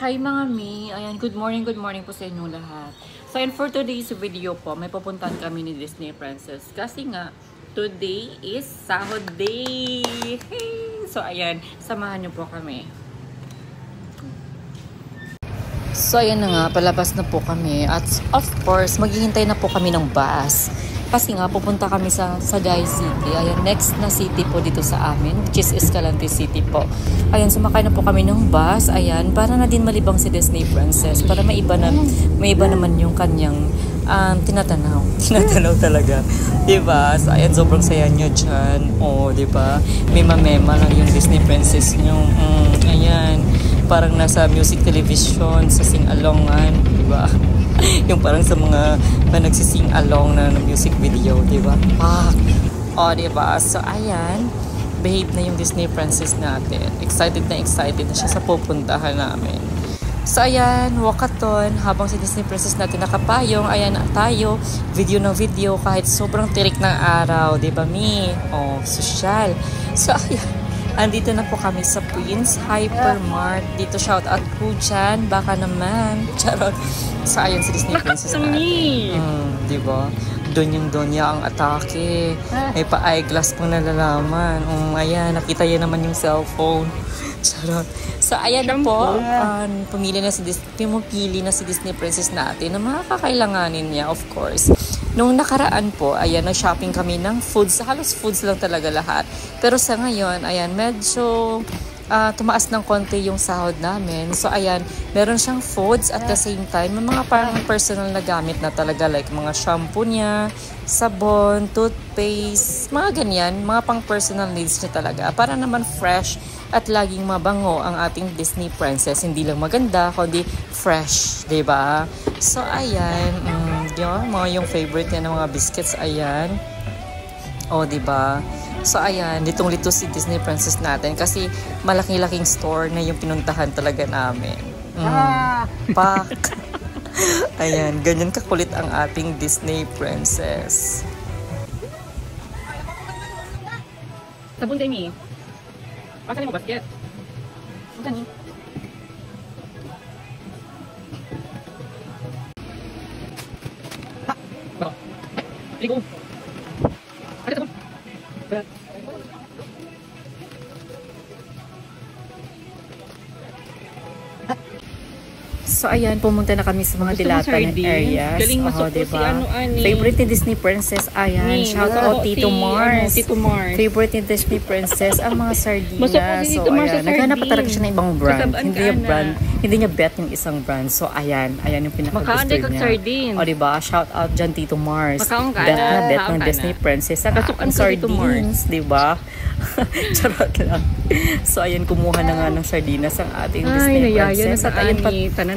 Hi mga mi! Ayan, good morning po sa inyo lahat. So ayan, for today's video po, may pupuntahan kami ni Disney Princess. Kasi nga, today is sahod day! Hey! So ayan, samahan niyo po kami. So ayan na nga, palabas na po kami. At of course, maghihintay na po kami ng bus. Kasi nga, pupunta kami sa Sagay City. Ayan, next na city po dito sa amin, which is Escalante City po. Ayan, sumakay na po kami ng bus. Ayan, para na din malibang si Disney Princess. Para may iba naman yung kanyang tinatanaw. Tinatanaw talaga. Diba? So, ayan, sobrang saya nyo dyan. O, diba? May mamema lang yung Disney Princess nyo. Ayan, parang nasa music television, sa sing-alongan. Diba? Yung parang sa mga nagsising along na music video, di ba? O, di ba? So, ayan. Behave na yung Disney Princess natin. Excited na siya sa pupuntahan namin. So, ayan. Wakaton. Habang si Disney Princess natin nakapayong, ayan tayo. Video ng video kahit sobrang tirik ng araw. Di ba, mi? O, sosyal. So, ayan. Andito na po kami sa Prince Hypermart. Dito shout out po dyan. Baka naman. Charot. So, ayan si Disney Princess natin. Diba? Doon yung Donya ang atake. May pa-eyeglass pang nalalaman. Ayan, nakita yan naman yung cellphone. Charot. So, ayan na po. Pumili na si Disney Princess natin na mga kakailanganin niya, of course. Nung nakaraan po, ayan, nag-shopping kami ng foods. Halos foods lang talaga lahat. Pero sa ngayon, ayan, medyo tumaas ng konti yung sahod namin. So, ayan, meron siyang foods at the same time, may mga parang personal na gamit na talaga, like mga shampoo niya, sabon, toothpaste, mga ganyan, mga pang personal needs niya talaga. Para naman fresh at laging mabango ang ating Disney Princess. Hindi lang maganda, kundi fresh, diba? So, ayan, mga yung favorite niya ng mga biscuits, ayan. O, diba? So, ayan, litong-lito si Disney Princess natin kasi malaking-laking store na yung pinuntahan talaga namin. Pak! Ayan, ganyan kakulit ang ating Disney Princess. Sabon din eh. Pasan mo basket. Pasan eh. Ha! Bako. Ligo. Ada sabon. So, ayan, pumunta na kami sa mga dilatan areas. Galing masok diba? Si ano. Favorite ni Disney Princess, ayan. Shout out Tito Mars. Tito Mars. Favorite ni Disney Princess, ang mga sardinas. Masok si Tito Mars sa naghanap pa talaga siya ng ibang brand. Hindi niya bet yung isang brand. So, ayan yung pinaka-gusto niya. Sardines. O, diba? Shout out dyan, Tito Mars. Makaon ka Bet ng Disney Princess. Saka ang sardines, diba? Charot lang. So, ayan, kumuha na nga ng sardinas ang ating Disney Princess. At ayan,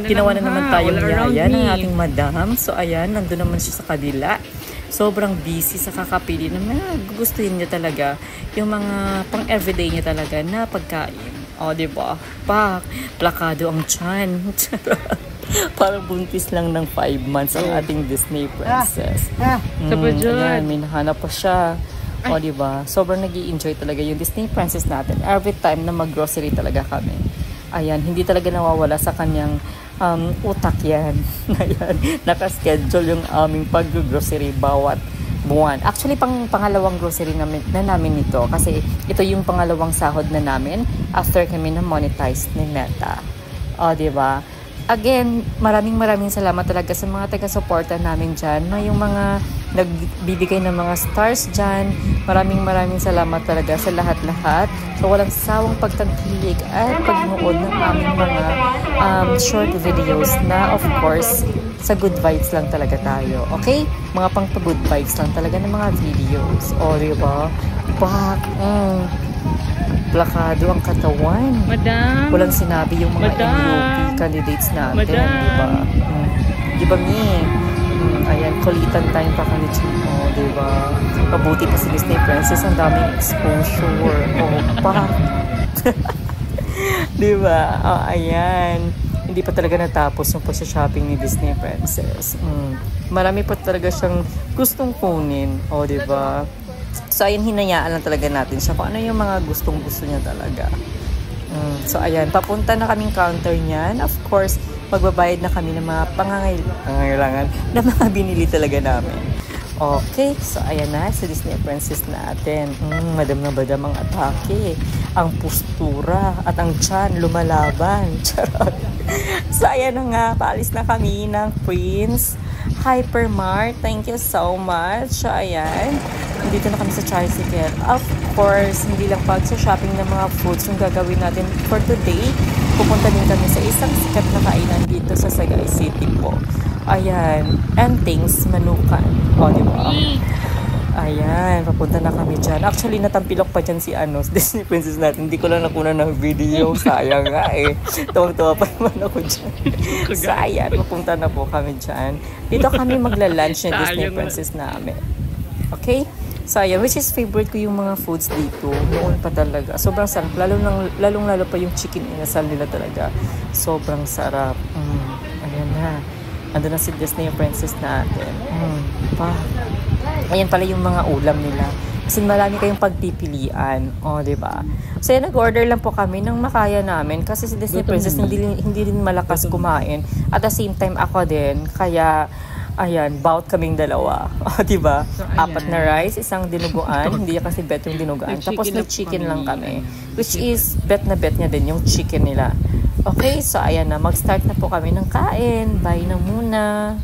ginawa na naman tayong yaya ng ating madam. So, ayan, nandun naman siya sa kabila. Sobrang busy sa kakapili na gugustuhin niya talaga yung mga pang-everyday niya talaga na pagkain. O, diba? Plakado ang tiyan. Parang buntis lang ng 5 months ang ating Disney Princess. Ayan, may nahanap pa siya. O, diba? Sobrang nag-i-enjoy talaga yung Disney Princess natin. Every time na mag-grocery talaga kami. Ayan, hindi talaga nawawala sa kanyang utak yan. Ayan, nakaschedule yung aming pag-grocery bawat buwan. Actually, pangalawang grocery na namin ito. Kasi ito yung pangalawang sahod na namin after kami na monetize ni Meta. O, diba? Again, maraming salamat talaga sa mga taga-suporta namin dyan. Yung mga nagbibigay ng mga stars dyan. Maraming salamat talaga sa lahat-lahat. So, walang sawang pagtangkilik at pagnood ng aming mga short videos na, of course, sa good vibes lang talaga tayo. Okay? Mga pang-good vibes lang talaga ng mga videos. O, diba? Plakado ang katawan. Madam. Walang sinabi yung mga MUP candidates natin. Diba? Diba, mi? Ayan, kulitan tayong pakalitin mo. Diba? Mabuti pa si Disney Princess. Ang daming exposure. Diba? Ayan. Hindi pa talaga natapos yung pag-shopping ni Disney Princess. Marami pa talaga siyang gustong kunin. Diba? So, ayun, hinayaan lang talaga natin siya kung ano yung mga gustong-gusto niya talaga. So ayan, papunta na kaming counter niyan. Of course, magbabayad na kami ng mga pangangailangan na mga binili talaga namin. Okay, so ayan na, sa Disney Princess natin. Madam na badam ang atake, ang postura, at ang tiyan lumalaban. Charot. So ayan na nga, paalis na kami ng Prince Hypermart. Thank you so much. So ayan, dito na kami sa tricycle. Of course, hindi lang pag-shopping ng mga foods yung gagawin natin for today. Pupunta din kami sa isang sikat na kainan dito sa Sagay City po. Ayan, Entings Manukan. O, diba? Ayan, papunta na kami dyan. Actually, natampilok pa dyan si Disney Princess natin. Hindi ko lang nakuna ng video. Sayang nga eh. Tuwang-tuwa pa naman ako dyan. Sayang, papunta na po kami dyan. Dito kami magla-lunch ng Disney Princess namin. Okay? So, ayan, which is favorite ko yung mga foods dito. Noon pa talaga. Sobrang sarap. Lalong-lalo pa yung chicken inasal nila talaga. Sobrang sarap. Ayan na. Ando na si Disney Princess natin. Ayan pala yung mga ulam nila. Kasi marami kayong pagpipilian. O, diba? So, yan, nag-order lang po kami ng makaya namin. Kasi si Disney Princess hindi rin malakas kumain. At the same time, ako din. Kaya, ayan, bout kaming dalawa. O, diba? So, 4 na rice, isang dinuguan. Hindi kasi bet yung dinuguan. Tapos may chicken lang kami. Which is, bet na bet niya din yung chicken nila. Okay, so ayan na. Mag-start na po kami ng kain. Bye na muna.